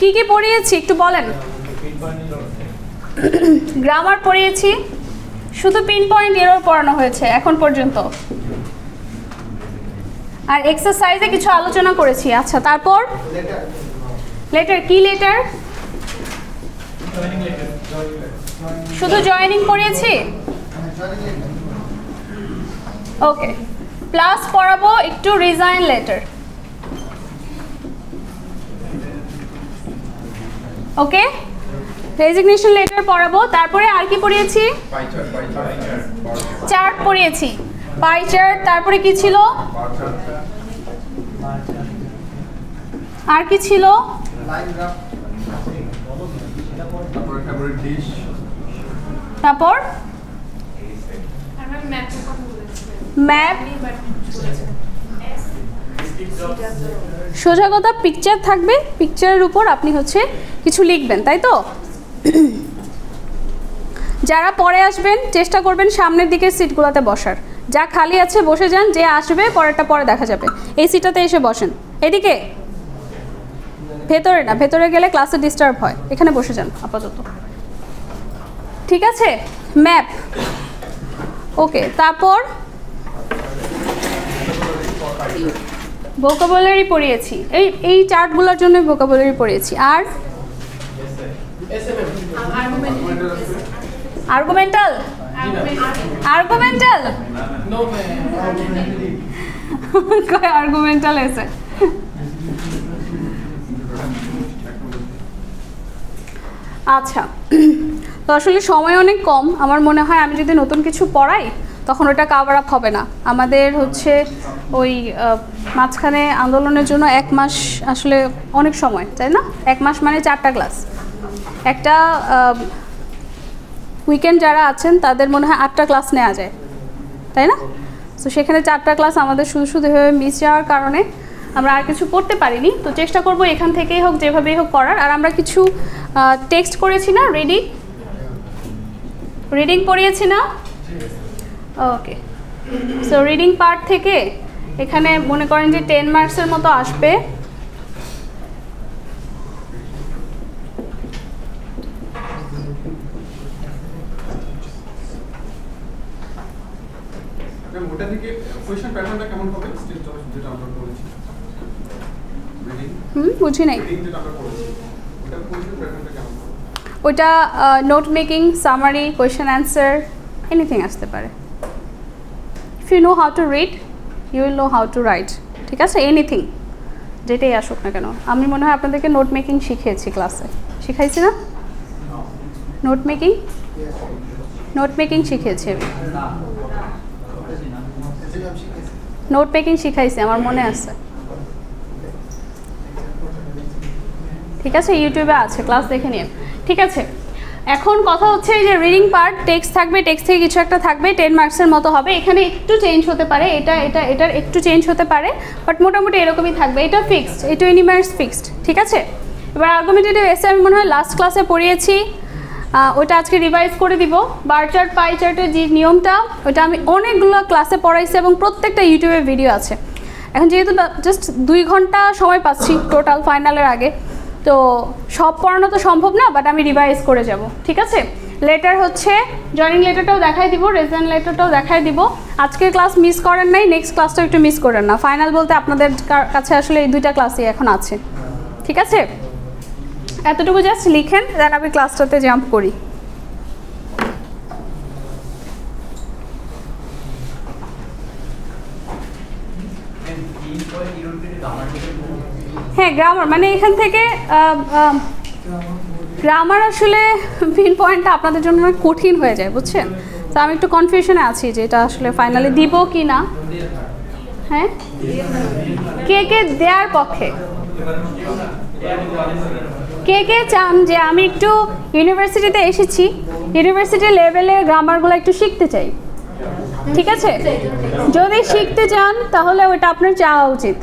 কি কি পড়িয়েছি একটু বলেন। গ্রামার পড়িয়েছি, শুধু পিন পয়েন্ট এরর পড়ানো হয়েছে এখন পর্যন্ত, আর এক্সারসাইজে কিছু আলোচনা করেছি। আচ্ছা, তারপর লেটার, কি লেটার? শুধু জয়েনিং পড়িয়েছি। ওকে, প্লাস পড়াবো একটু রিজাইন লেটার। ওকে, রেজিগনেশন লেটার পড়াবো। তারপরে আর কি পড়িয়েছি? Chart পড়িয়েছি, pie chart. তারপরে কি ছিল? আর কি ছিল? তারপর ম্যাপ। সোজা কথা, পিকচার থাকবে, পিকচারের উপর আপনি হচ্ছে কিছু লিখবেন, তাই তো? যারা পরে আসবেন চেষ্টা করবেন সামনের দিকের সিটগুলোতে বসার, যা খালি আছে বসে যান, যে আসবে পরেরটা পরে দেখা যাবে। এই সিটটাতে এসে বসেন, এদিকে, ভেতরে না, ভেতরে গেলে ক্লাসে ডিস্টার্ব হয়, এখানে বসে যান আপাতত, ঠিক আছে? ম্যাপ, ওকে। তারপর ভোকাবুলারি পড়িয়েছি, এই চার্টগুলোর জন্য ভোকাবুলারি পড়িয়েছি। আর আর্গুমেন্টাল, আর্গুমেন্টাল কয় আর্গুমেন্টাল এসে। আচ্ছা, তো আসলে সময় অনেক কম, আমার মনে হয় আমি যদি নতুন কিছু পড়াই তখন ওটা কাভার আপ হবে না। আমাদের হচ্ছে ওই মাঝখানে আন্দোলনের জন্য 1 মাস আসলে অনেক সময়, তাই না? 1 মাস মানে 4টা ক্লাস। একটা উইকেন্ড যারা আছেন তাদের মনে হয় 8টা ক্লাস নেওয়া যায়, তাই না? তো সেখানে 4টা ক্লাস আমাদের শুধু শুধু এভাবে মিস যাওয়ার কারণে আমরা আর কিছু করতে পারিনি। তো চেষ্টা করব এখান থেকেই হোক, যেভাবেই হোক করার। আর আমরা কিছু টেক্সট করেছি না, রিডিং পড়িয়েছি না? ওকে, সো রিডিং পার্ট থেকে এখানে মনে করেন যে 10 মার্কসের মতো আসবে। ওটা থেকে কোশ্চেন প্যাটার্নটা কেমন হবে যেটা আমরা করেছি? বুঝি নাই। রিডিং যেটা আমরা করেছি ওটা কোশ্চেন প্যাটার্নটা কেমন হবে? ওটা note making, summary, question answer, anything আসতে পারে। If you know how to read you will know how to write, ঠিক আছে? এনিথিং যেটাই আসুক না কেন। আমি মনে হয় আপনাদেরকে নোট মেকিং শিখিয়েছি ক্লাসে, শিখাইছি না? নোট মেকিং শিখিয়েছি আমি, নোট মেকিং শিখাইছি, আমার মনে আছে, ঠিক আছে? ইউটিউবে আছে, ক্লাস দেখে নিন, ঠিক আছে? এখন কথা হচ্ছে যে রিডিং পার্ট টেক্সট থাকবে, টেক্সট থেকে কিছু একটা থাকবে, 10 মার্কসের মতো হবে। এখানে একটু চেঞ্জ হতে পারে, এটার একটু চেঞ্জ হতে পারে, বাট মোটামুটি এরকমই থাকবে। এটা ফিক্সড, এই 20 মার্কস ফিক্সড, ঠিক আছে? এবার আর্গুমেন্টেটিভ এসে আমি মনে হয় লাস্ট ক্লাসে পড়িয়েছি, ওটা আজকে রিভাইজ করে দিব। বার চার্ট, পাই চার্টের যে নিয়মটা, ওটা আমি অনেকগুলো ক্লাসে পড়াইছি এবং প্রত্যেকটা ইউটিউবে ভিডিও আছে। এখন যেহেতু জাস্ট 2 ঘন্টা সময় পাচ্ছি টোটাল ফাইনালের আগে, তো সব পড়ানো তো সম্ভব না, বাট আমি রিভাইজ করে যাব, ঠিক আছে? লেটার হচ্ছে জয়েনিং লেটারটাও দেখাই দিব, রেজাইন লেটারটাও দেখাই দিব। আজকের ক্লাস মিস করেন নাই, নেক্সট ক্লাসটাও একটু মিস করেন না। ফাইনাল বলতে আপনাদের কাছে আসলে এই 2টা ক্লাসই এখন আছে, ঠিক আছে? এতটুকু জাস্ট লিখেন, দেন আমি ক্লাসটাতে জাম্প করি। হ্যাঁ, গ্রামার মানে এখান থেকে গ্রামার আসলে পিন পয়েন্টটা আপনাদের জন্য অনেক কঠিন হয়ে যায়, বুঝছেন? তো আমি একটু কনফিউশনে আছি যে এটা আসলে ফাইনালি দিব কি না। হ্যাঁ, কে কে দেওয়ার পক্ষে, কে কে চান যে আমি একটু ইউনিভার্সিটিতে এসেছি, ইউনিভার্সিটি লেভেলে গ্রামারগুলো একটু শিখতে চাই, ঠিক আছে? যদি শিখতে চান তাহলে ওটা আপনার চাওয়া উচিত।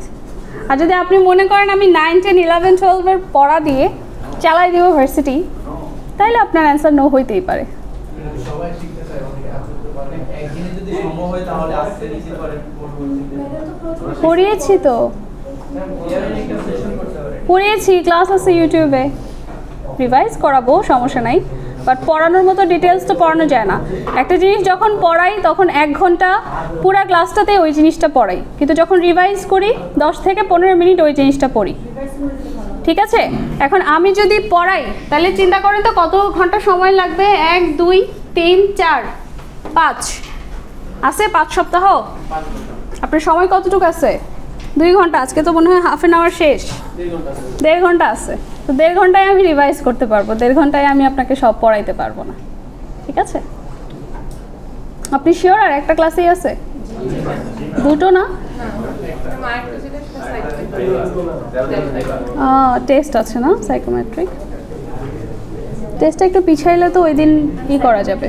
আর যদি আপনি মনে করেন আমি 9, 10, 11, 12 পড়া দিয়ে চালাই দিব ভার্সিটি, তাহলে আপনার অ্যান্সার নো হইতেই পারে। পড়িয়েছি তো, পড়িয়েছি, ক্লাস আছে ইউটিউবে, রিভাইজ করাবো, সমস্যা নাই। বাট পড়ানোর মতো ডিটেলস তো পড়ানো যায় না। একটা জিনিস যখন পড়াই তখন 1 ঘন্টা পুরো ক্লাসটাতে ওই জিনিসটা পড়াই, কিন্তু যখন রিভাইজ করি 10 থেকে 15 মিনিট ওই জিনিসটা পড়ি। ঠিক আছে, এখন আমি যদি পড়াই তাহলে চিন্তা করেন তো কত ঘন্টা সময় লাগবে। 1 2 3 4 5 আছে, 5 সপ্তাহ। আপনার সময় কতটুকু আছে? 2 ঘন্টা। আজকে তো মনে হয় হাফ অ্যান আওয়ার শেষ, 1.5 ঘন্টা আছে। তো 1.5 ঘন্টায় আমি রিভাইজ করতে পারবো, 1.5 ঘন্টায় আমি আপনাকে সব পড়াইতে পারবো না। ঠিক আছে, আপনি শিওর? আর একটা ক্লাসেই আছে? দুটো না, টেস্ট আছে না, সাইকোমেট্রিক টেস্টটা একটু পিছাইলে তো ওই দিন করা যাবে।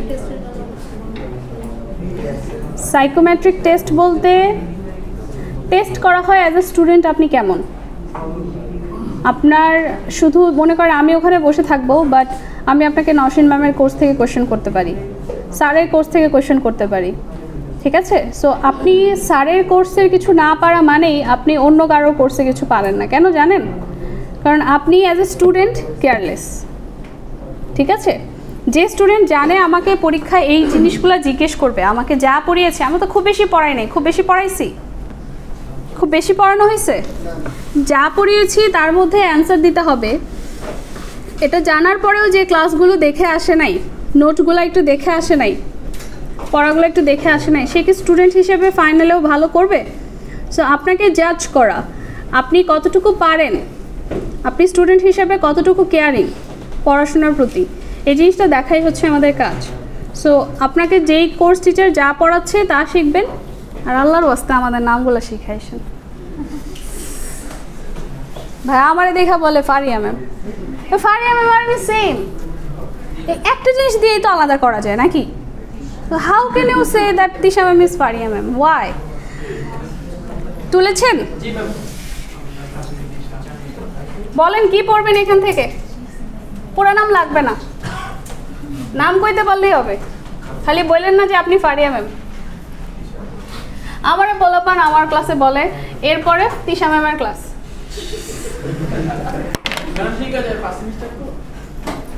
সাইকোমেট্রিক টেস্ট বলতে টেস্ট করা হয় অ্যাজ এ স্টুডেন্ট আপনি কেমন। আপনার শুধু মনে করেন আমি ওখানে বসে থাকবো, বাট আমি আপনাকে নওশিন ম্যামের কোর্স থেকে কোয়েশ্চেন করতে পারি, স্যারের কোর্স থেকে কোয়েশ্চেন করতে পারি। ঠিক আছে, সো আপনি স্যারের কোর্সের কিছু না পারা মানেই আপনি অন্য কারোর কোর্সে কিছু পারেন না। কেন জানেন? কারণ আপনি অ্যাজ এ স্টুডেন্ট কেয়ারলেস। ঠিক আছে, যে স্টুডেন্ট জানে আমাকে পরীক্ষায় এই জিনিসগুলো জিজ্ঞেস করবে, আমাকে যা পড়িয়েছে, আমি তো খুব বেশি পড়াই নাই, খুব বেশি পড়াইছি, খুব বেশি পড়ানো হয়েছে, যা পড়িয়েছি তার মধ্যে অ্যান্সার দিতে হবে। এটা জানার পরেও যে ক্লাসগুলো দেখে আসে নাই, নোটগুলো একটু দেখে আসে নাই, পড়াগুলো একটু দেখে আসে নাই, সে কি স্টুডেন্ট হিসেবে ফাইনালেও ভালো করবে? সো আপনাকে জাজ করা, আপনি কতটুকু পারেন, আপনি স্টুডেন্ট হিসেবে কতটুকু কেয়ারিং পড়াশোনার প্রতি, এই জিনিসটা দেখাই হচ্ছে আমাদের কাজ। সো আপনাকে যেই কোর্স টিচার যা পড়াচ্ছে তা শিখবেন, আর আল্লাহর ওয়াস্তে আমাদের নামগুলো শিখাইছেন। ভাই আমারে দেখা বলে ফারিয়া ম্যাম, ফারিয়া ম্যাম আর সেম, একটা জিনিস দিয়েই তো আলাদা করা যায় নাকি? How can you say that Tisha ma'am is Faria ma'am? Why? তুলেছেন? বলেন কি পড়বেন এখান থেকে? পুরো নাম লাগবে না, নাম কইতে পারলেই হবে, খালি বললেন না যে আপনি ফারিয়া ম্যাম। আমারে বলপান আমার ক্লাসে বলে, এরপরে তিশা ম্যামের ক্লাস।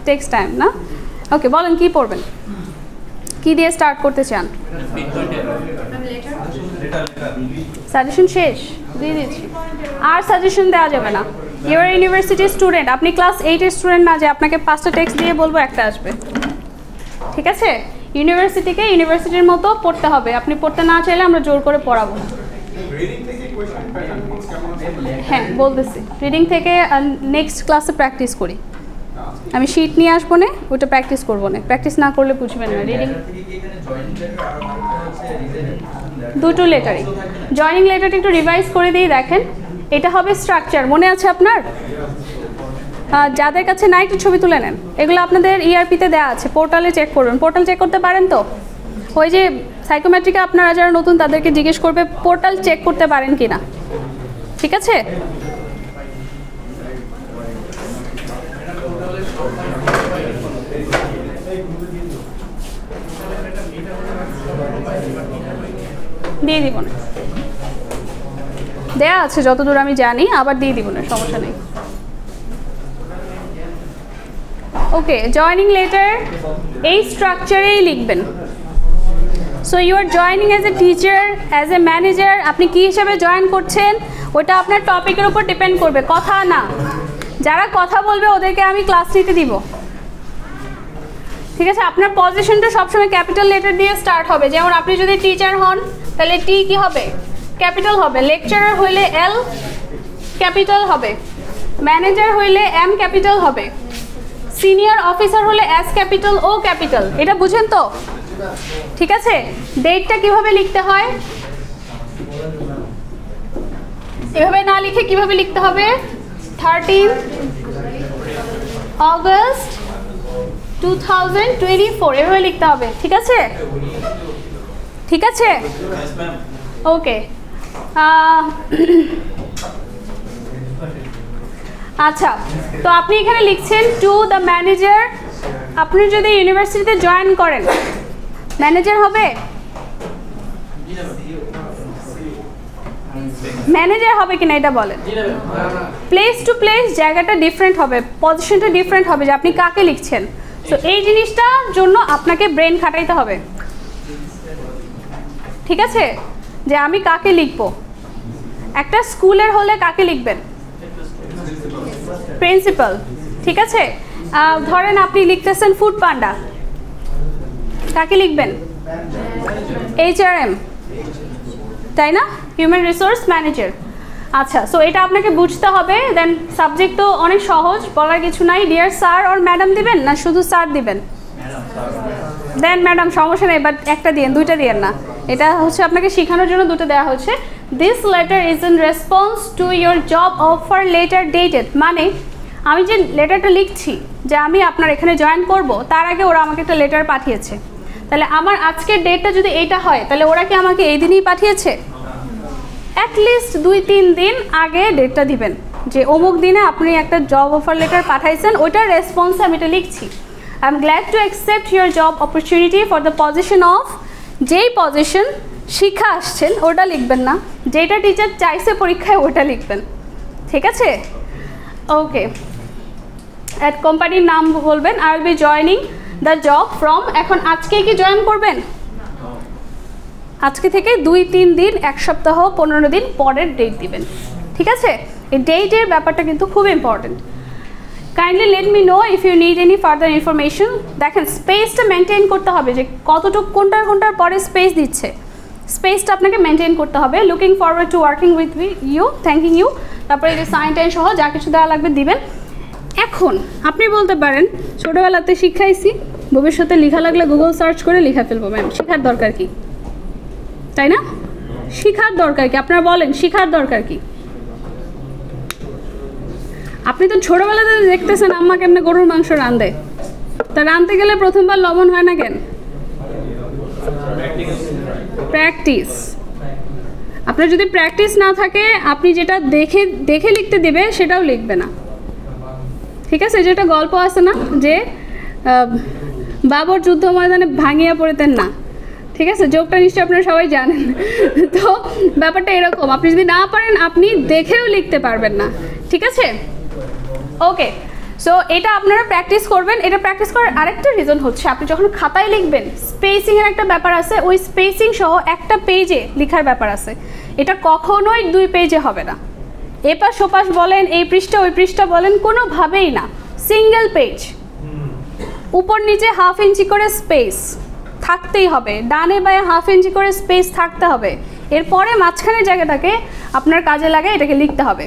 টেক্সট টাইম না? ওকে, বলেন কি পড়বেন, কি দিয়ে স্টার্ট করতে চান? সাজেশন শেষ দিয়ে দিচ্ছি, আর সাজেশন দেওয়া যাবে না। ইউর ইউনিভার্সিটি স্টুডেন্ট, আপনি ক্লাস 8-এর স্টুডেন্ট না যে আপনাকে 5টা টেক্সট দিয়ে বলবো একটা আসবে। ঠিক আছে, ইউনিভার্সিটিকে ইউনিভার্সিটির মতো পড়তে হবে, আপনি পড়তে না চাইলে আমরা জোর করে পড়াবো। হ্যাঁ বলতেছি, রিডিং থেকে নেক্সট ক্লাসে প্র্যাকটিস করি। আমি শিট নিয়ে আসবো না, ওটা প্র্যাকটিস করবো না, প্র্যাকটিস না করলে বুঝবেন না। রিডিং দুটো লেটারই, জয়নিং লেটারটা একটু রিভাইজ করে দিয়ে দেখেন। এটা হবে স্ট্রাকচার, মনে আছে আপনার? যাদের কাছে নাই একটু ছবি তুলে নেন, এগুলো আপনাদের ইআরপিতে দেওয়া আছে, পোর্টালে চেক করবেন। পোর্টাল চেক করতে পারেন তো? ওই যে সাইকোমেট্রিকে আপনারা যারা নতুন তাদেরকে জিজ্ঞেস করবে পোর্টাল চেক করতে পারেন কি না। ঠিক আছে, দিয়ে দিব না, দেয়া আছে যতদূর আমি জানি, আবার দিয়ে দিব না, সমস্যা নেই। ওকে, জয়নিং লেটার এই স্ট্রাকচারেই লিখবেন। So you are joining as a teacher, as a manager, আপনি কী হিসাবে জয়েন করছেন ওটা আপনার টপিকের উপর ডিপেন্ড করবে, কথা না। যারা কথা বলবে ওদেরকে আমি ক্লাস নিতে দিব। ঠিক আছে, আপনার পজিশনটা সবসময় ক্যাপিটাল লেটার দিয়ে স্টার্ট হবে। যেমন আপনি যদি টিচার হন তাহলে টি কি হবে? ক্যাপিটাল হবে। লেকচারার হইলে এল ক্যাপিটাল হবে। ম্যানেজার হইলে এম ক্যাপিটাল হবে। সিনিয়র অফিসার হলে এস ক্যাপিটাল ও ক্যাপিটাল। এটা বুঝেন তো? ঠিক আছে, ডেটটা কিভাবে লিখতে হয়? এভাবে না লিখে কিভাবে লিখতে হবে? 13 অগস্ট 2024 এভাবে লিখতে হবে। ঠিক আছে, ঠিক আছে, ওকে। আচ্ছা, তো আপনি এখানে লিখছেন টু দ্য ম্যানেজার। আপনি যদি ইউনিভার্সিটিতে জয়েন করেন ম্যানেজার হবে? ম্যানেজার হবে কিনা এটা বলেন। প্লেস টু প্লেস জায়গাটা ডিফারেন্ট হবে, পজিশনটা ডিফারেন্ট হবে যে আপনি কাকে লিখছেন। সো এই জিনিসটার জন্য আপনাকে ব্রেন খাটাইতে হবে, ঠিক আছে, যে আমি কাকে লিখবো। একটা স্কুলের হলে কাকে লিখবেন? প্রিন্সিপাল, ঠিক আছে। ধরেন আপনি লিখতেছেন ফুড পান্ডা, কাকে লিখবেন? HRM, তাই না, হিউম্যান রিসোর্স ম্যানেজার। আচ্ছা, সো এটা আপনাকে বুঝতে হবে। দেন সাবজেক্ট তো অনেক সহজ, বলার কিছু নাই। ডিয়ার স্যার অর ম্যাডাম দিবেন না শুধু স্যার দিবেন? দেন ম্যাডাম, সমস্যা নেই, বাট একটা দিন, দুইটা দিয়েন না। এটা হচ্ছে আপনাকে শেখানোর জন্য দুটো দেওয়া হচ্ছে। This letter is in response to your job offer letter dated, মানে আমি যে লেটারটা লিখছি যে আমি আপনার এখানে জয়েন করব, তার আগে ওরা আমাকে একটা লেটার পাঠিয়েছে। তাহলে আমার আজকের ডেটটা যদি এইটা হয়, তাহলে ওরা কি আমাকে এই দিনই পাঠিয়েছে? অ্যাটলিস্ট 2-3 দিন আগে ডেটটা দিবেন যে অমুক দিনে আপনি একটা জব অফার লেটার পাঠাইছেন, ওইটার রেসপন্সে আমি এটা লিখছি। I am glad to accept your job opportunity for the position of, যেই পজিশন শিখা আসছেন ওটা লিখবেন না, যেটা টিচার চাইছে পরীক্ষায় ওটা লিখবেন, ঠিক আছে? ওকে, অ্যাট কোম্পানির নাম বলবেন। I will B joining the job from, এখন আজকে কি জয়েন করবেন? আজকে থেকে 2-3 দিন, 1 সপ্তাহ, 15 দিন পরের ডেট দিবেন, ঠিক আছে? এই ডেটের ব্যাপারটা কিন্তু খুব important. Kindly let me know if you need any further information. দেখেন স্পেসটা মেনটেন করতে হবে, যে কতটুকু কোনটার পরে স্পেস দিচ্ছে, স্পেসটা আপনাকে মেনটেন করতে হবে। Looking forward to working with you, thanking you, তারপরে যে সাইন টাইন সহ যা কিছু দেওয়া লাগবে দিবেন। এখন আপনি বলতে পারেন ছোটোবেলাতে শিখাইছি, ভবিষ্যতে লেখা লাগলে গুগল সার্চ করে লেখা ফেলবো। ম্যাম, শেখার দরকার কি, তাই না? শিখার দরকার কি? আপনারা বলেন, শিখার দরকার কি? আপনি তো ছোটোবেলাতে দেখতেছেন আম্মা কেমনে গরুর মাংস রাঁধে, তা রাঁধতে গেলে প্রথমবার লবণ হয় না কেন? প্র্যাকটিস। আপনার যদি প্র্যাকটিস না থাকে, আপনি যেটা দেখে লিখতে দিবে সেটাও লিখবে না, ঠিক আছে? যেটা গল্প আছে না, যে বাবর যুদ্ধ ময়দানে ভাঙিয়া পড়িতেন না, ঠিক আছে? জোকটা নিশ্চয়ই আপনারা সবাই জানেন। তো ব্যাপারটা এরকম, আপনি যদি না পারেন আপনি দেখেও লিখতে পারবেন না, ঠিক আছে? ওকে, সো এটা আপনারা প্র্যাকটিস করবেন। এটা প্র্যাকটিস করার আরেকটা রিজন হচ্ছে, আপনি যখন খাতায় লিখবেন স্পেসিংয়ের একটা ব্যাপার আছে, ওই স্পেসিং সহ একটা পেজে লেখার ব্যাপার আছে। এটা কখনোই 2 পেজে হবে না। এপাশ ওপাশ বলেন, এই পৃষ্ঠা ওই পৃষ্ঠা বলেন, কোনোভাবেই না। সিঙ্গেল পেজ, উপর নিচে 1/2 ইঞ্চি করে স্পেস থাকতেই হবে, ডানে বায়ে 1/2 ইঞ্চি করে স্পেস থাকতে হবে। এরপরে মাঝখানের জায়গাটাকে আপনার কাজে লাগে, এটাকে লিখতে হবে,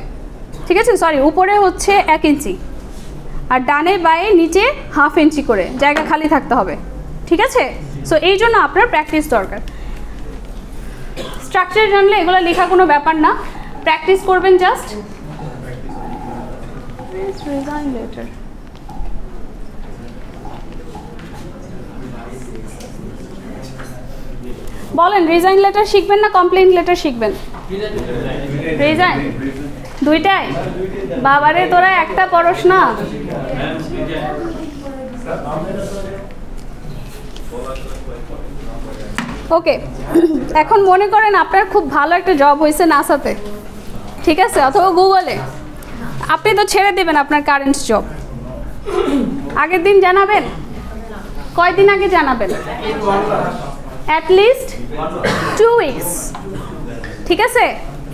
ঠিক আছে? সরি, উপরে হচ্ছে 1 ইঞ্চি আর ডানে বায়ে নিচে 1/2 ইঞ্চি করে জায়গা খালি থাকতে হবে, ঠিক আছে? সো এই জন্য আপনার প্র্যাকটিস দরকার। স্ট্রাকচার জানলে এগুলো লেখা কোনো ব্যাপার না, প্র্যাকটিস করবেন জাস্ট। রিজাইন লেটার, বলেন রিজাইন লেটার শিখবেন না কমপ্লেইন লেটার শিখবেন? রিজাইন, দুইটাই? বাবারে তোরা একটা পড়স না। ওকে, এখন মনে করেন আপনার খুব ভালো একটা জব হয়েছে নাসাতে, ঠিক আছে, অথবা গুগলে। আপনি তো ছেড়ে দেবেন আপনার কারেন্ট জব, আগের দিন জানাবেন? কয়দিন আগে জানাবেন? অ্যাটলিস্ট 2 উইকস, ঠিক আছে?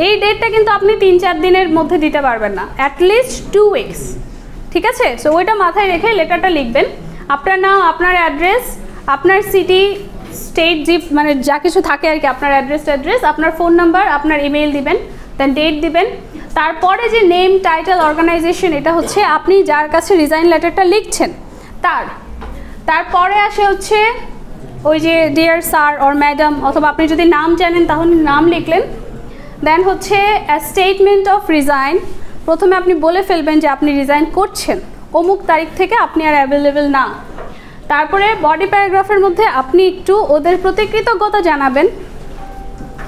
এই ডেটটা কিন্তু আপনি 3-4 দিনের মধ্যে দিতে পারবেন না, অ্যাটলিস্ট 2 উইকস, ঠিক আছে? সো ওইটা মাথায় রেখে লেটারটা লিখবেন। আপনার নাম, আপনার অ্যাড্রেস, আপনার সিটি, স্টেট, জিপ, মানে যা কিছু থাকে আর কি, আপনার অ্যাড্রেস, আপনার ফোন নাম্বার, আপনার ইমেল দিবেন, দেন ডেট দিবেন। তারপরে যে নেম, টাইটেল, অর্গানাইজেশন, এটা হচ্ছে আপনি যার কাছে রিজাইন লেটারটা লিখছেন তারপরে আসে হচ্ছে ওই যে ডিয়ার স্যার অর ম্যাডাম, অথবা আপনি যদি নাম জানেন তাহলে নাম লিখলেন। দেন হচ্ছে স্টেটমেন্ট অফ রিজাইন, প্রথমে আপনি বলে ফেলবেন যে আপনি রিজাইন করছেন, অমুক তারিখ থেকে আপনি আর অ্যাভেলেবেল না। তারপরে বডি প্যারাগ্রাফের মধ্যে আপনি একটু ওদের প্রতি কৃতজ্ঞতা জানাবেন।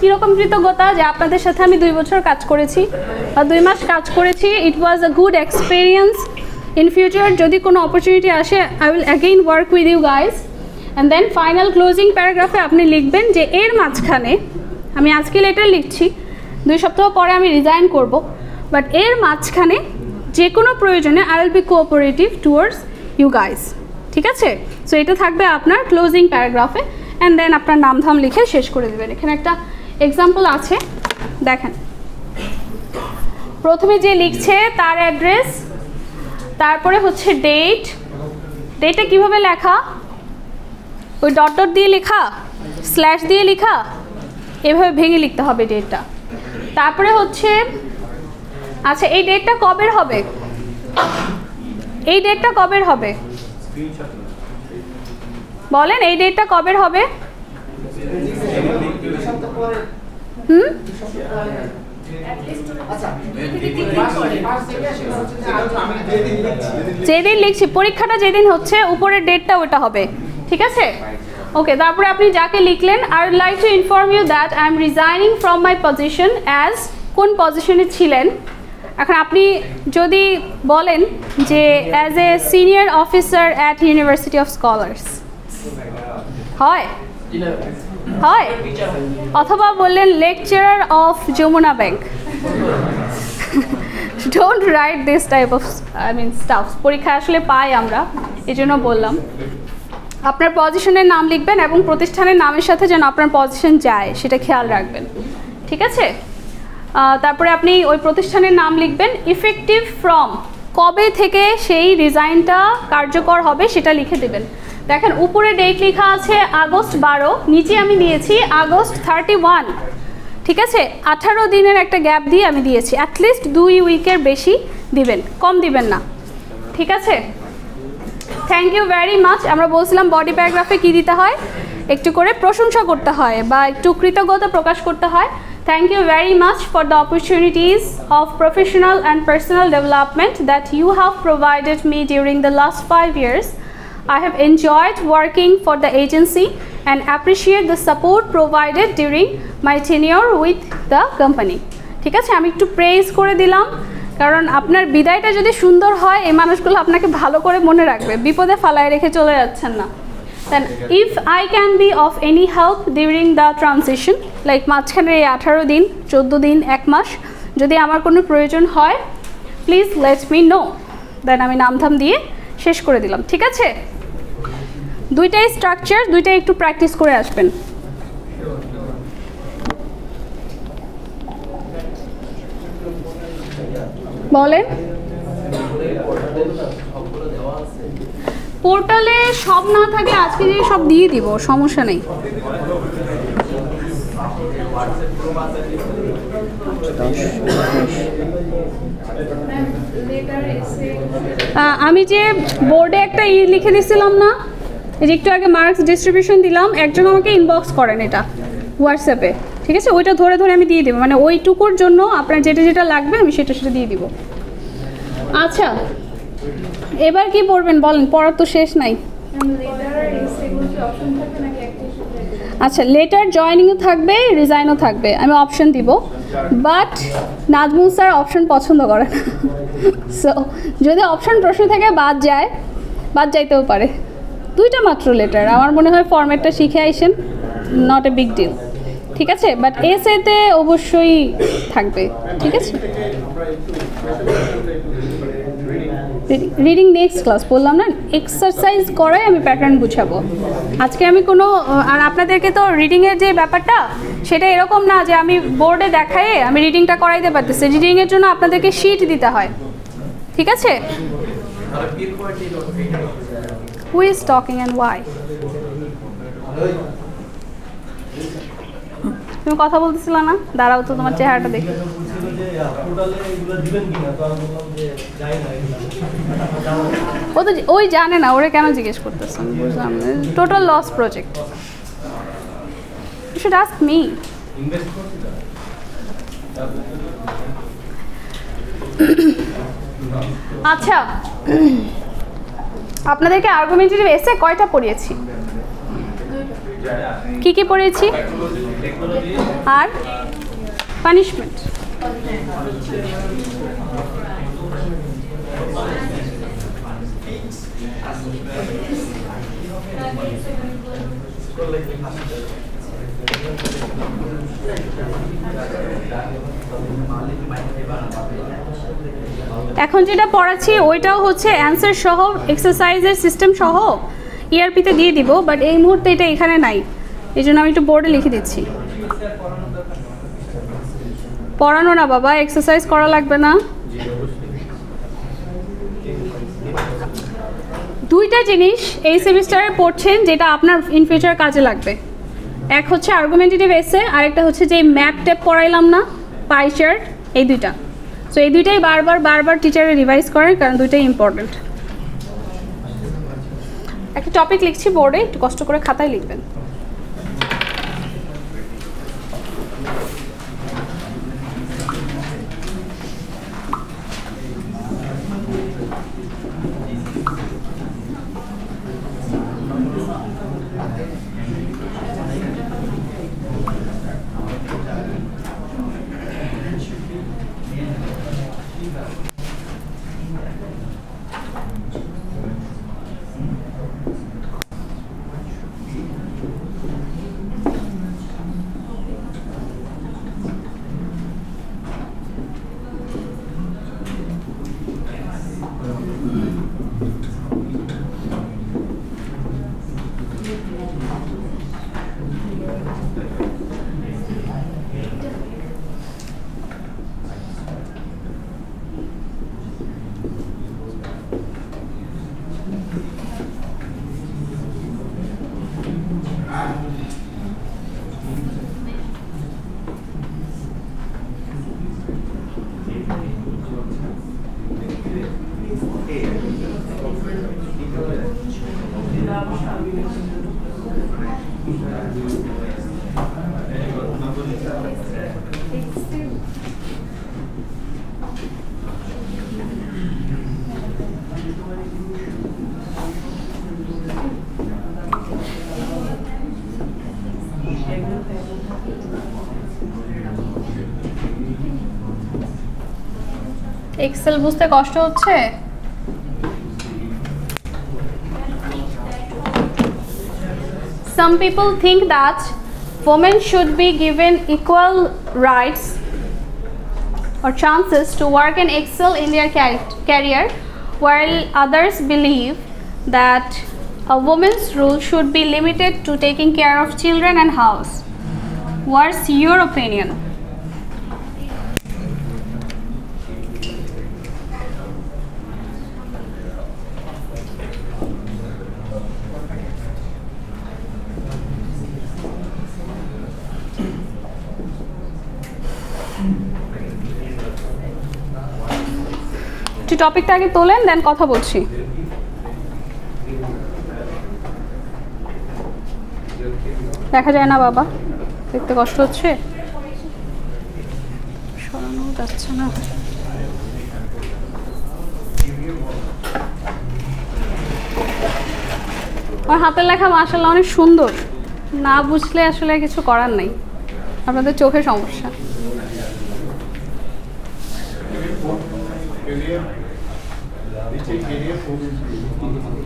কীরকম কৃতজ্ঞতা? যে আপনাদের সাথে আমি 2 বছর কাজ করেছি বা 2 মাস কাজ করেছি, it was a good experience. In future যদি কোনো অপরচুনিটি আসে, I will again work with you guys. And then final closing প্যারাগ্রাফে আপনি লিখবেন যে এর মাঝখানে আমি আজকে লেটার লিখছি, 2 সপ্তাহ পরে আমি রিজাইন করব, বাট এর মাঝখানে যে কোনো প্রয়োজনে I will be cooperative towards you guys. ঠিক আছে, সো এটা থাকবে আপনার ক্লোজিং প্যারাগ্রাফে, অ্যান্ড দেন আপনার নাম ধাম লিখে শেষ করে দেবেন। এখানে একটা এক্সাম্পল আছে, দেখেন। প্রথমে যে লিখছে তার অ্যাড্রেস, তারপরে হচ্ছে ডেট। ডেটটা কীভাবে লেখা? ওই ডট ডট দিয়ে লেখা, স্ল্যাশ দিয়ে লেখা, এভাবে ভেঙে লিখতে হবে ডেটটা। তারপরে হচ্ছে আচ্ছা এই ডেটটা কবের হবে? এই ডেটটা কবের হবে বলেন, এই ডেটটা কবের হবে? যেদিন লিখছি, পরীক্ষাটা যেদিন হচ্ছে উপরের ডেটটা ওটা হবে। ঠিক আছে, ওকে। তারপরে আপনি যাকে লিখলেন, I would like to inform you that I am resigning from my position as, কোন পজিশনে ছিলেন? এখন আপনি যদি বলেন যে as a senior officer at university of scholars, হয় হয়, অথবা বললেন lecturer of Jamuna bank. Don't write this type of stuff. পরীক্ষা আসলে পাই আমরা, এই জন্য বললাম। আপনার পজিশনের নাম লিখবেন এবং প্রতিষ্ঠানের নামের সাথে যেন আপনার পজিশন যায় সেটা খেয়াল রাখবেন। ঠিক আছে, তারপরে আপনি ওই প্রতিষ্ঠানের নাম লিখবেন। ইফেক্টিভ ফ্রম, কবে থেকে সেই রিজাইনটা কার্যকর হবে সেটা লিখে দেবেন। দেখেন উপরে ডেট লেখা আছে আগস্ট 12, নিচে আমি দিয়েছি আগস্ট 31। ঠিক আছে, 18 দিনের একটা গ্যাপ দিয়ে আমি দিয়েছি। অ্যাটলিস্ট 2 উইকের বেশি দিবেন, কম দিবেন না। ঠিক আছে, থ্যাংক ইউ ভেরি মাচ। আমরা বলছিলাম বডি প্যারাগ্রাফে কী দিতে হয়, একটু করে প্রশংসা করতে হয় বা একটু কৃতজ্ঞতা প্রকাশ করতে হয়। Thank you very much for the opportunities of professional and personal development that you have provided me during the last 5 years. I have enjoyed working for the agency and appreciate the support provided during my tenure with the company. ঠিক আছে, আমি একটু praise করে দিলাম, কারণ আপনার বিদায়টা যদি সুন্দর হয় এই মানুষগুলো আপনাকে ভালো করে মনে রাখবে, বিপদে ফালায় রেখে চলে যাচ্ছেন না। Then if I can be of any help during the transition, like মাঝখানে এই 18 দিন, 14 দিন, 1 মাস যদি আমার কোনো প্রয়োজন হয়, প্লিজ লেট মি নো। দেন আমি নামধাম দিয়ে শেষ করে দিলাম। ঠিক আছে, দুইটাই স্ট্রাকচার, দুইটাই একটু প্র্যাকটিস করে আসবেন। বলেন, পোর্টালে সব না থাকলে আজকে যে সব দিয়ে দিব, সমস্যা নেই। আমি যে বোর্ডে একটা লিখে দিছিলাম না, এই যে একটু আগে মার্কস ডিস্ট্রিবিউশন দিলাম, একজন আমাকে ইনবক্স করেন এটা হোয়াটসঅ্যাপে। ঠিক আছে, ওইটা ধরে ধরে আমি দিয়ে দেবো, মানে ওইটুকুর জন্য আপনার যেটা যেটা লাগবে আমি সেটা সেটা দিয়ে দিব। আচ্ছা, এবার কি পড়বেন বলেন, পড়ার তো শেষ নাই। আচ্ছা, লেটার জয়েনিংও থাকবে, রিজাইনও থাকবে, আমি অপশন দিব, বাট নাজমুল স্যার অপশন পছন্দ করেন। সো যদি অপশন প্রশ্ন থেকে বাদ যাইতেও পারে। দুইটা মাত্র লেটার, আমার মনে হয় ফরম্যাটটা শিখে আইসেন, নট এ বিগ ডিল। ঠিক আছে, বাট এসেতে অবশ্যই থাকবে। ঠিক আছে, রিডিং নেক্সট ক্লাস বললাম না, এক্সারসাইজ করাই আমি প্যাটার্ন বুঝাবো আজকে। আমি কোনো, আর আপনাদেরকে তো রিডিংয়ের যে ব্যাপারটা সেটা এরকম না যে আমি বোর্ডে দেখায়ে আমি রিডিংটা করাইতে পারতেছি। রিডিংয়ের জন্য আপনাদেরকে শিট দিতে হয়। ঠিক আছে, who is talking and why? তুমি কথা বলতেছিল না, দাঁড়াও তো তোমার চেহারাটা দেখি। ও তো ওই জানে না, ওরে কেন জিজ্ঞেস করতেছেন? বুঝলাম, total loss project. You should ask me. আচ্ছা, আপনাদেরকে আর্গুমেন্টেটিভ এসে কয়টা পড়িয়েছি? কি কি পড়িয়েছি? আর পানিশমেন্ট। এখন যেটা পড়াচ্ছি ওইটাও হচ্ছে অ্যান্সার সহ এক্সারসাইজের সিস্টেম সহ ইআরপিতে দিয়ে দিব, বাট এই মুহূর্তে এটা এখানে নাই, এই জন্য আমি একটু বোর্ডে লিখে দিচ্ছি। পড়ানো না বাবা, এক্সারসাইজ করা লাগবে না। দুইটা জিনিস এই সেমিস্টারে পড়ছেন যেটা আপনার ইন ফিউচার কাজে লাগবে। এক হচ্ছে আর্গুমেন্টেটিভ এসে, আরেকটা হচ্ছে যে ম্যাপ টেপ পড়াইলাম না, পাই চার্ট, এই দুইটা। সো এই দুইটাই বারবার টিচারে রিভাইজ করেন, কারণ দুইটাই ইম্পর্টেন্ট। একটা টপিক লিখছি বোর্ডে, একটু কষ্ট করে খাতায় লিখবেন। এক্সেল বুঝতে কষ্ট হচ্ছে? Some people think that women should be given equal rights or chances to work and excel in their career, while others believe that a woman's role should be limited to taking care of children and house. What's your opinion? টপিকটা আগে তোলেন, দেন কথা বলছি। দেখা যায় না বাবা, দেখতে কষ্ট হচ্ছে, সরানো যাচ্ছে না। আমার হাতের লেখা মাশাআল্লাহ অনেক সুন্দর, না বুঝলে আসলে কিছু করার নাই, আপনাদের চোখে সমস্যা।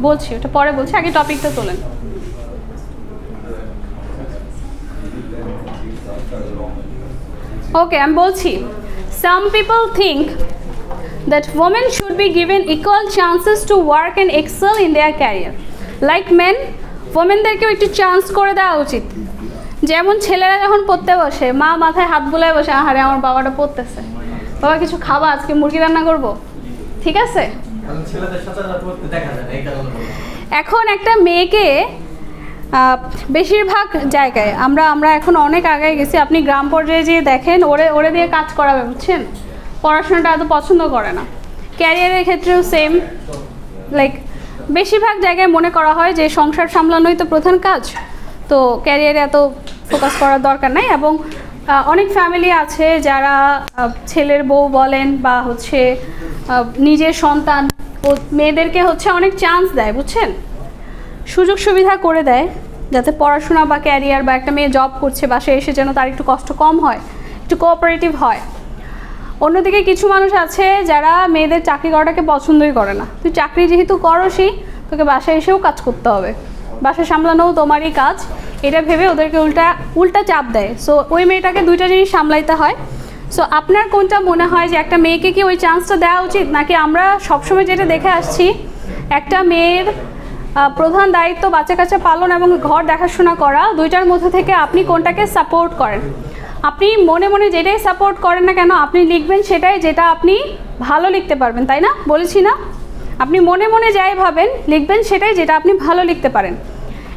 বলছি ওটা পরে বলছি, আগে টপিকটা তোলেন। ওকে, আমি বলছি some people think that women should be given equal chances to work and excel in their career like men. womenদেরকেও একটু চান্স করে দেওয়া উচিত। যেমন ছেলেরা যখন পড়তে বসে, মা মাথায় হাত বুলায় বসে, আহারে আমার বাবাটা পড়তেছে, বাবা কিছু খাবা, আজকে মুরগি রান্না করব, ঠিক আছে? এখন একটা মেয়েকে বেশিরভাগ জায়গায় আমরা এখন অনেক আগে গেছি, আপনি গ্রাম পর্যায়ে যেয়ে দেখেন, ওরে দিয়ে কাজ করাবে, বুঝছেন? পড়াশোনাটা এত পছন্দ করে না। ক্যারিয়ারের ক্ষেত্রেও সেম, লাইক বেশিরভাগ জায়গায় মনে করা হয় যে সংসার সামলানোই তো প্রধান কাজ, তো ক্যারিয়ারে এত ফোকাস করার দরকার নাই। এবং অনেক ফ্যামিলি আছে যারা ছেলের বউ বলেন বা হচ্ছে নিজের সন্তান, ও মেয়েদেরকে হচ্ছে অনেক চান্স দেয়, বুঝছেন? সুযোগ সুবিধা করে দেয় যাতে পড়াশোনা বা ক্যারিয়ার, বা একটা মেয়ে জব করছে বাসায় এসে যেন তার একটু কষ্ট কম হয়, একটু কোঅপারেটিভ হয়। অন্যদিকে কিছু মানুষ আছে যারা মেয়েদের চাকরি করাটাকে পছন্দই করে না। তুই চাকরি যেহেতু করসই, তোকে বাসায় এসেও কাজ করতে হবে, বাসা সামলানোও তোমারই কাজ, এটা ভেবে ওদেরকে উল্টা চাপ দেয়। সো ওই মেয়েটাকে দুইটা জিনিস সামলাইতে হয়। সো আপনার কোনটা মনে হয় যে একটা মেয়েকে কি ওই চান্সটা দেওয়া উচিত, নাকি আমরা সবসময় যেটা দেখে আসছি একটা মেয়ের প্রধান দায়িত্ব বাচ্চা কাচ্চা পালন এবং ঘর দেখাশোনা করা, দুইটার মধ্যে থেকে আপনি কোনটাকে সাপোর্ট করেন? আপনি মনে মনে যেটাই সাপোর্ট করেন না কেন, আপনি লিখবেন সেটাই যেটা আপনি ভালো লিখতে পারবেন, তাই না? বলেছি না, আপনি মনে মনে যাই ভাবেন লিখবেন সেটাই যেটা আপনি ভালো লিখতে পারেন।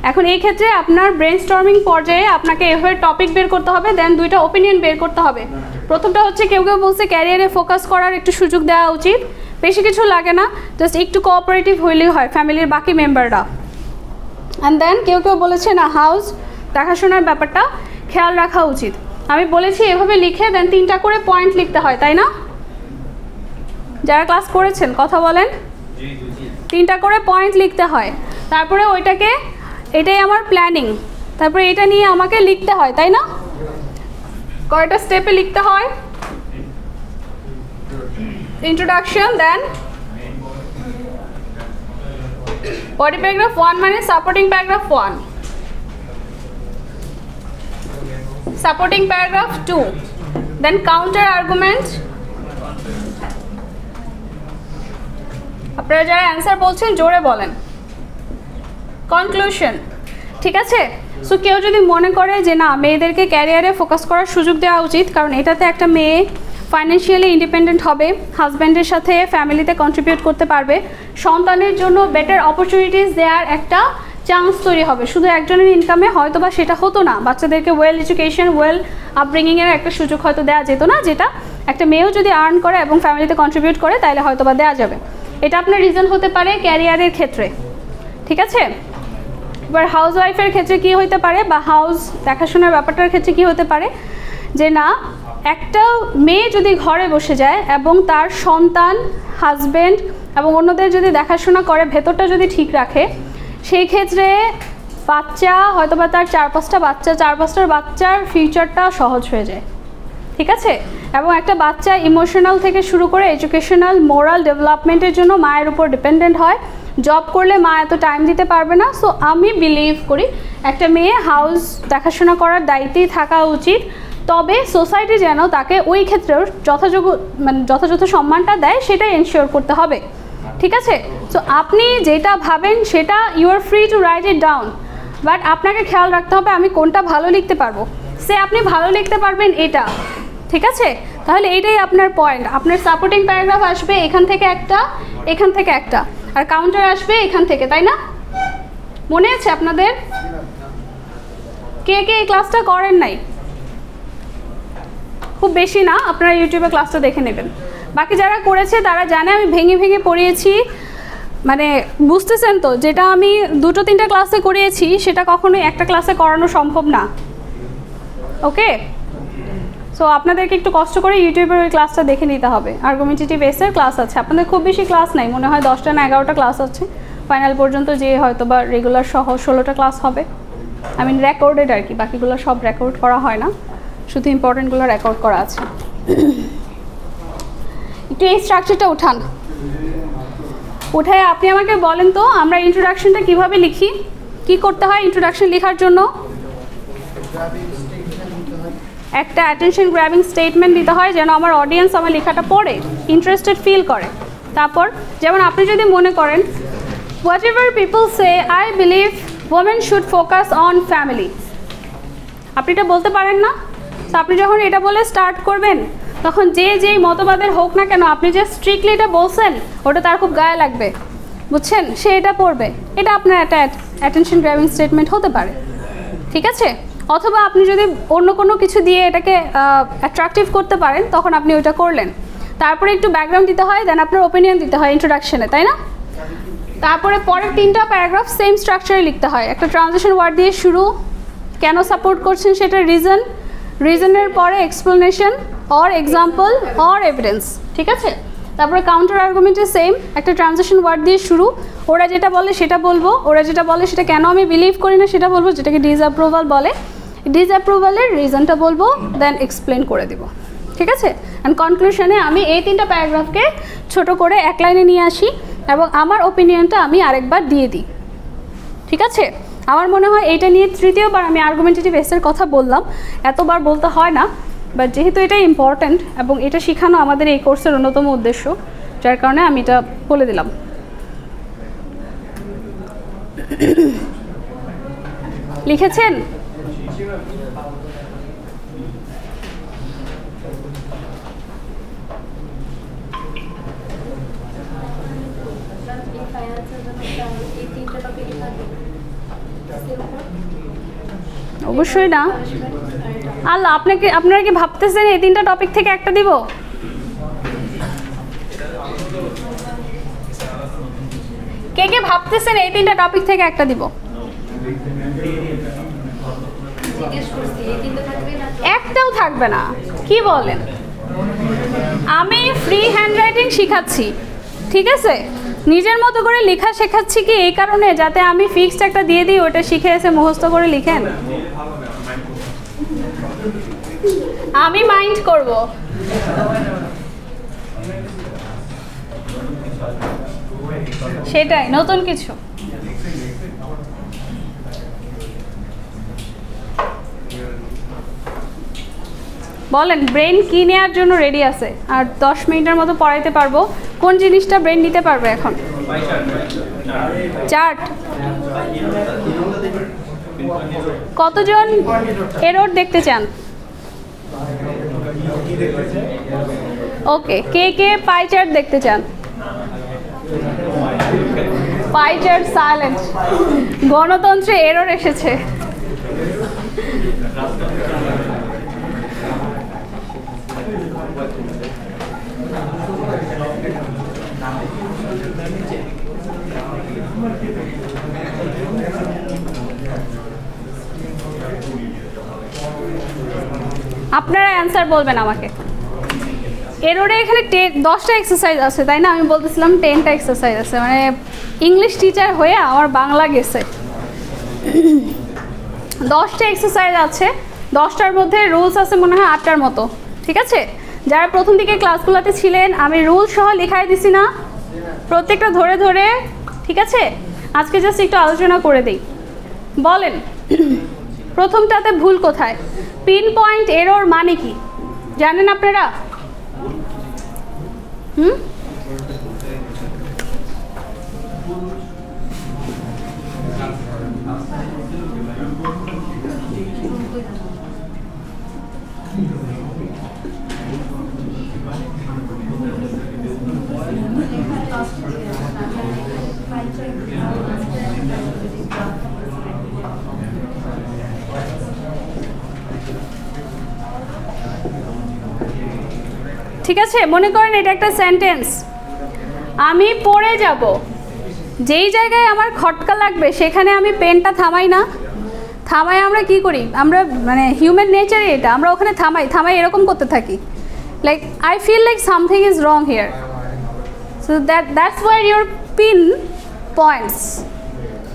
এখন এই ক্ষেত্রে আপনার ব্রেনস্টর্মিং পর্যায়ে আপনাকে এভাবে টপিক বের করতে হবে, দেন দুইটা ওপিনিয়ন বের করতে হবে। প্রথমটা হচ্ছে কেউ কেউ বলছে ক্যারিয়ারে ফোকাস করার একটু সুযোগ দেওয়া উচিত, বেশি কিছু লাগে না, জাস্ট একটু কোঅপারেটিভ হইলেই হয় ফ্যামিলির বাকি মেম্বাররা। অ্যান্ড দেন কেউ কেউ বলেছে না, হাউস দেখাশোনার ব্যাপারটা খেয়াল রাখা উচিত। আমি বলেছি এভাবে লিখে দেন 3টা করে পয়েন্ট লিখতে হয়, তাই না? যারা ক্লাস করেছেন কথা বলেন, 3টা করে পয়েন্ট লিখতে হয়। তারপরে ওইটাকে, এটাই আমার প্ল্যানিং, তারপরে এটা নিয়ে আমাকে লিখতে হয়, তাই না? কয়টা স্টেপে লিখতে হয়? ইন্ট্রোডাকশন, দেন বডি প্যারাগ্রাফ 1 মানে সাপোর্টিং প্যারাগ্রাফ 1, সাপোর্টিং প্যারাগ্রাফ 2, দেন কাউন্টার আর্গুমেন্ট। আপনারা যারা অ্যান্সার বলছেন জোরে বলেন। কনক্লুশন, ঠিক আছে? সো কেউ যদি মনে করে যে না, মেয়েদেরকে ক্যারিয়ারে ফোকাস করার সুযোগ দেওয়া উচিত, কারণ এটাতে একটা মেয়ে ফাইন্যান্সিয়ালি ইন্ডিপেন্ডেন্ট হবে, হাজব্যান্ডের সাথে ফ্যামিলিতে কন্ট্রিবিউট করতে পারবে, সন্তানের জন্য বেটার অপরচুনিটিস দেওয়ার একটা চান্স তৈরি হবে। শুধু একজনের ইনকামে হয়তো বা সেটা হতো না, বাচ্চাদেরকে ওয়েল এডুকেশন, ওয়েল আপব্রিঙ্গিংয়ের একটা সুযোগ হয়তো দেওয়া যেত না, যেটা একটা মেয়েও যদি আর্ন করে এবং ফ্যামিলিতে কন্ট্রিবিউট করে তাহলে হয়তো বা দেওয়া যাবে। এটা আপনার রিজন হতে পারে ক্যারিয়ারের ক্ষেত্রে, ঠিক আছে? এবার হাউস ওয়াইফের ক্ষেত্রে কী হতে পারে, বা হাউস দেখাশোনার ব্যাপারটার ক্ষেত্রে কী হতে পারে, যে না, একটা মেয়ে যদি ঘরে বসে যায় এবং তার সন্তান, হাজব্যান্ড এবং অন্যদের যদি দেখাশোনা করে, ভেতরটা যদি ঠিক রাখে, সেই ক্ষেত্রে বাচ্চা হয়তো বা তার 4-5টা বাচ্চা, 4-5টার বাচ্চার ফিউচারটা সহজ হয়ে যায়, ঠিক আছে? এবং একটা বাচ্চা ইমোশনাল থেকে শুরু করে এডুকেশনাল, মোরাল ডেভেলপমেন্টের জন্য মায়ের উপর ডিপেন্ডেন্ট হয়। জব করলে মা এত টাইম দিতে পারবে না। সো আমি বিলিভ করি একটা মেয়ে হাউস দেখাশোনা করার দায়িত্বেই থাকা উচিত, তবে সোসাইটি যেন তাকে ওই ক্ষেত্রেও যথাযথ সম্মানটা দেয় সেটাই এনশিওর করতে হবে, ঠিক আছে? সো আপনি যেটা ভাবেন সেটা you are free to write it down, but আপনাকে খেয়াল রাখতে হবে আমি কোনটা ভালো লিখতে পারবো। সে আপনি ভালো লিখতে পারবেন এটা, ঠিক আছে? তাহলে এইটাই আপনার পয়েন্ট। আপনার সাপোর্টিং প্যারাগ্রাফ আসবে এখান থেকে একটা, এখান থেকে একটা, আর কাউন্টার আসবে এখান থেকে, তাই না? মনে আছে আপনাদের? কে কে এই ক্লাসটা করেন নাই? খুব বেশি না, আপনারা ইউটিউবে ক্লাসটা দেখে নেবেন। বাকি যারা করেছে তারা জানে আমি ভেঙে ভেঙে পড়িয়েছি, মানে বুঝতেছেন তো? যেটা আমি 2-3টা ক্লাসে করিয়েছি সেটা কখনোই একটা ক্লাসে করানো সম্ভব না, ওকে? সো আপনাদেরকে একটু কষ্ট করে ইউটিউবের ওই ক্লাসটা দেখে নিতে হবে। আর্গুমেন্টেটিভ এসের ক্লাস আছে, আপনাদের খুব বেশি ক্লাস নাই, মনে হয় 10টা না 11টা ক্লাস আছে ফাইনাল পর্যন্ত, যে হয়তো বা রেগুলার সহ 16টা ক্লাস হবে। আই মিন রেকর্ডেড আর কি, বাকিগুলো সব রেকর্ড করা হয় না, শুধু ইম্পর্টেন্টগুলো রেকর্ড করা আছে। একটু এই স্ট্রাকচারটা উঠান, উঠায় আপনি আমাকে বলেন তো আমরা ইন্ট্রোডাকশনটা কিভাবে লিখি, কি করতে হয় ইন্ট্রোডাকশন লেখার জন্য? একটা অ্যাটেনশন গ্র্যাবিং স্টেটমেন্ট দিতে হয় যেন আমার অডিয়েন্স আমার লেখাটা পড়ে ইন্টারেস্টেড ফিল করে। তারপর যেমন আপনি যদি মনে করেন what ever people say I believe women should focus on family, আপনি এটা বলতে পারেন না? তো আপনি যখন এটা বলে স্টার্ট করবেন তখন যেই মতবাদের হোক না কেন, আপনি যে স্ট্রিক্টলি এটা বলছেন ওটা তার খুব গায়ে লাগবে, বুঝছেন? সে এটা পড়বে, এটা আপনার একটা অ্যাটেনশন গ্র্যাবিং স্টেটমেন্ট হতে পারে, ঠিক আছে? অথবা আপনি যদি অন্য কোনো কিছু দিয়ে এটাকে অ্যাট্রাকটিভ করতে পারেন তখন আপনি ওইটা করলেন। তারপরে একটু ব্যাকগ্রাউন্ড দিতে হয়, দেন আপনার ওপিনিয়ন দিতে হয় ইন্ট্রোডাকশনে, তাই না? তারপরে পরের 3টা প্যারাগ্রাফ সেম স্ট্রাকচারে লিখতে হয়, একটা ট্রানজিশন ওয়ার্ড দিয়ে শুরু, কেন সাপোর্ট করছেন সেটা রিজন, রিজনের পরে explanation or example or evidence, ঠিক আছে? তারপরে কাউন্টার আর্গুমেন্টে সেম একটা ট্রানজিশন ওয়ার্ড দিয়ে শুরু, ওরা যেটা বলে সেটা বলবো, ওরা যেটা বলে সেটা কেন আমি বিলিভ করি না সেটা বলবো, যেটাকে ডিসঅ্যাপ্রুভাল বলে, ডিসঅ্যাপ্রুভালের রিজনটা বলবো, দেন এক্সপ্লেন করে দেবো, ঠিক আছে? অ্যান্ড কনক্লুশনে আমি এই 3টা প্যারাগ্রাফকে ছোট করে এক লাইনে নিয়ে আসি এবং আমার ওপিনিয়নটা আমি আরেকবার দিয়ে দিই, ঠিক আছে? আমার মনে হয় এটা নিয়ে তৃতীয়বার আমি আর্গুমেন্টেটিভ এসের কথা বললাম, এতবার বলতে হয় না, বাট যেহেতু এটা ইম্পর্ট্যান্ট এবং এটা শেখানো আমাদের এই কোর্সের অন্যতম উদ্দেশ্য, যার কারণে আমি এটা বলে দিলাম। লিখেছেন? অবশ্যই না। আল্লাহ, আপনারা কি ভাবতেছেন এই 3টা টপিক থেকে একটা দিব? কে কে ভাবতেছেন এই 3টা টপিক থেকে একটা দিব? একটাও থাকবে না? কি বলেন? আমি ফ্রি হ্যান্ডরাইটিং শিখাচ্ছি, ঠিক আছে? নিজের মতো করে লেখা শেখাচ্ছি কি এই কারণে যাতে আমি ফিক্সড একটা দিয়ে দিই, ওটা শিখে এসে মুখস্থ করে লিখেন। আমি মাইন্ড করব। সেটাই, নতুন কিছু। বলেন, ব্রেন কি নেওয়ার জন্য রেডি আছে? আর 10 মিনিটের মতো পড়াইতে পারবো। কোন জিনিসটা ব্রেন নিতে পারবে এখন? চার্ট। কতজন এরর দেখতে চান? ওকে, কে কে পাই চার্ট দেখতে চান? Pie chart silent. গণতন্ত্রে এরর এসেছে। আপনারা অ্যান্সার বলবেন আমাকে। এরোরে এখানে 10টা এক্সারসাইজ আছে, তাই না? আমি বলতেছিলাম 10টা এক্সারসাইজ আছে, মানে ইংলিশ টিচার হয়ে আমার বাংলা গেছে। 10টা এক্সারসাইজ আছে, 10টার মধ্যে রুলস আছে মনে হয় 8টার মতো, ঠিক আছে? যারা প্রথম দিকে ক্লাসগুলোতে ছিলেন আমি রুল সহ লেখাই দিছি না, প্রত্যেকটা ধরে ধরে, ঠিক আছে? আজকে জাস্ট একটু আলোচনা করে দিই। বলেন, প্রথমটাতে ভুল কোথায়? পিন পয়েন্ট এরর মানে কি জানেন আপনারা? ঠিক আছে, মনে করেন এটা একটা সেন্টেন্স, আমি পড়ে যাব, যেই জায়গায় আমার খটকা লাগবে সেখানে আমি পেনটা থামাই না? থামাই আমরা কি করি? আমরা মানে হিউম্যান নেচারে এটা, আমরা ওখানে থামাই এরকম করতে থাকি, like I feel like something is wrong here, so that's where your pinpoints,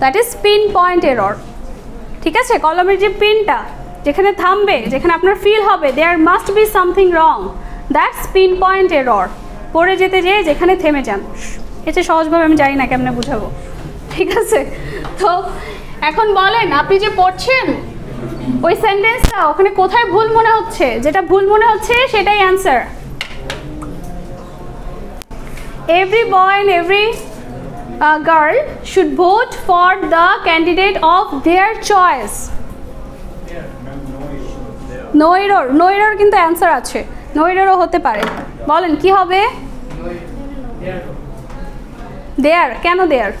that is pinpoint error. ঠিক আছে, কলমের যে পিনটা যেখানে থামবে, যেখানে আপনার ফিল হবে there must be something wrong, that's pinpoint error. পড়ে যেতে যেয়ে যেখানে থেমে যান, এটা সহজভাবে আমি জানি না কেমনে বুঝাবো, ঠিক আছে? তো এখন বলেন, আপনি যে পড়ছেন ওই সেন্টেন্সটা ওখানে কোথায় ভুল মনে হচ্ছে? যেটা ভুল মনে হচ্ছে সেটাই answer. Every boy and every girl should vote for the candidate of their choice. No error, no error কিন্তু অ্যান্সার আছে, নো এররও হতে পারে। বলেন কি হবে? দেয়ার। কেন their?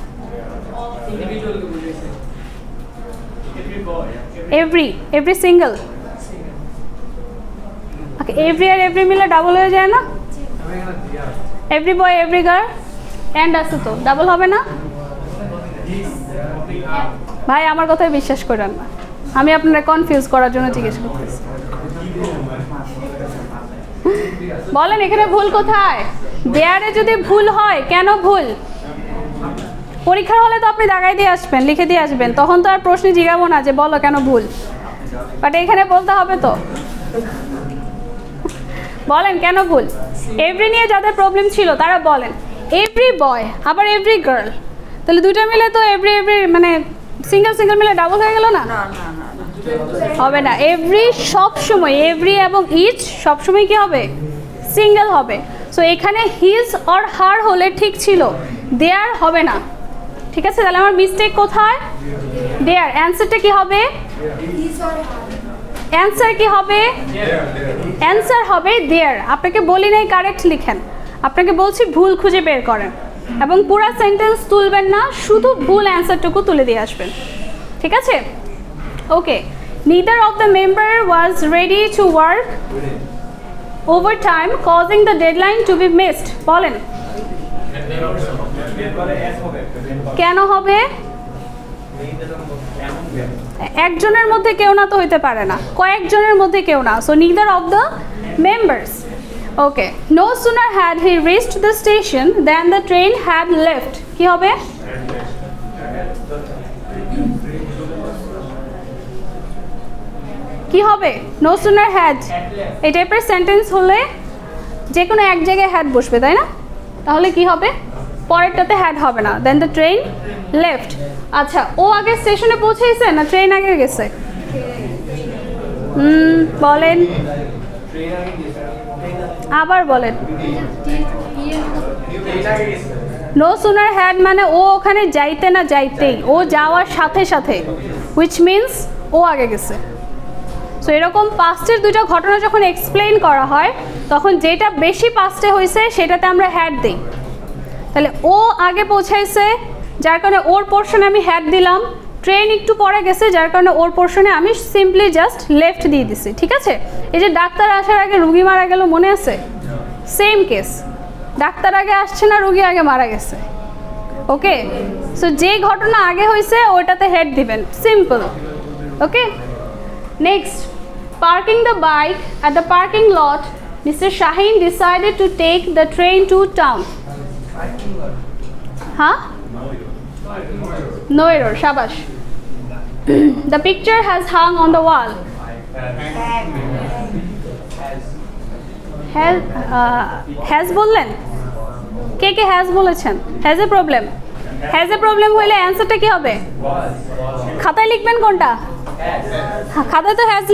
Every single. Okay, every আর এভরি মিলে ডাবল হয়ে যায় না? Every boy every girl and আছে তো, ডাবল হবে না? ভাই আমার কথায় বিশ্বাস করেন না, আমি আপনারা কনফিউজ করার জন্য জিজ্ঞেস করতেছি। বলেন এখানে ভুল কোথায়? দেয়ারে যদি ভুল হয়, কেন ভুল? পরীক্ষার হলে তো আপনি দাগাই দিয়ে আসবেন, লিখে দিয়ে আসবেন, তখন তো আর প্রশ্নে জিজ্ঞাবো না যে বলো কেন ভুল, বাট এখানে বলতে হবে তো। বলেন কেন ভুল? এভরি নিয়ে যাদের প্রবলেম ছিল তারা বলেন। এভরি বয় আবার এভরি গার্ল, তাহলে দুইটা মিলে তো এভরি মানে সিঙ্গেল সিঙ্গেল মিলে ডাবল হয়ে গেল না? হবে না। এভরি সব সময়, এভরি এবং ইচ সব সময় কি হবে? সিঙ্গেল হবে। সো এখানে হিজ অর হার হলে ঠিক ছিল, দেয়ার হবে না। ঠিক আছে, তাহলে আমার মিস্টেক কোথায়? দেয়ার। অ্যান্সারটা কি হবে? অ্যান্সার কি হবে? অ্যান্সার হবে দেয়ার। আপনাকে বলি নাই কারেক্ট লিখেন, আপনাকে বলছি ভুল খুঁজে বের করেন এবং পুরো সেন্টেন্স তুলবেন না, শুধু ভুল অ্যান্সারটুকু তুলে দিয়ে আসবেন। ঠিক আছে? ওকে। Neither of the member was ready to work overtime, causing the deadline to be missed. বলেন কেন হবে? একজনের মধ্যে কেউ না তো হইতে পারে না, কয়েকজনের মধ্যে কেউ না। So neither of the members. Okay. No sooner had he reached the station than the train had left. কি হবে? কি হবে? No sooner had. এই টাইপের সেন্টেন্স হলে যে কোনো এক জায়গায় হ্যাড বসবে, তাই না? তাহলে কি হবে? পরেরটাতে হ্যাড হবে না। দেন দ্য ট্রেন লেফট। আচ্ছা, ও আগে স্টেশনে পৌঁছেছে না ট্রেন আগে গেছে? বলেন, আবার বলেন। নো সুনার হ্যাড মানে ও ওখানে যাইতে না যাইতেই, ও যাওয়ার সাথে সাথে, হুইচ মিনস ও আগে গেছে। সো এরকম পাস্টের দুইটা ঘটনা যখন এক্সপ্লেইন করা হয় তখন যেটা বেশি পাস্টে হয়েছে সেটাতে আমরা হ্যাড দিই। তাহলে ও আগে পৌঁছাইছে যার কারণে ওর পোর্শনে আমি হ্যাড দিলাম, ট্রেন একটু পরে গেছে যার কারণে ওর পোর্শনে আমি সিম্পলি জাস্ট লেফট দিয়ে দিছি। ঠিক আছে? এই যে ডাক্তার আসার আগে রুগী মারা গেল, মনে আছে? সেম কেস, ডাক্তার আগে আসছে না, রুগী আগে মারা গেছে। ওকে, সো যে ঘটনা আগে হয়েছে ওইটাতে হেড দিবেন, simple. Okay, next, parking the bike at the parking lot, Mr. Shaheen decided to take the train to town. Huh? No error, shabash. The picture has hung on the wall. Has বললেন? কে কে has বলেছেন? Has a problem. Has a problem হইলে অ্যান্সারটা কি হবে? খাতায় লিখবেন কোনটা? খাতায় তো হ্যাজ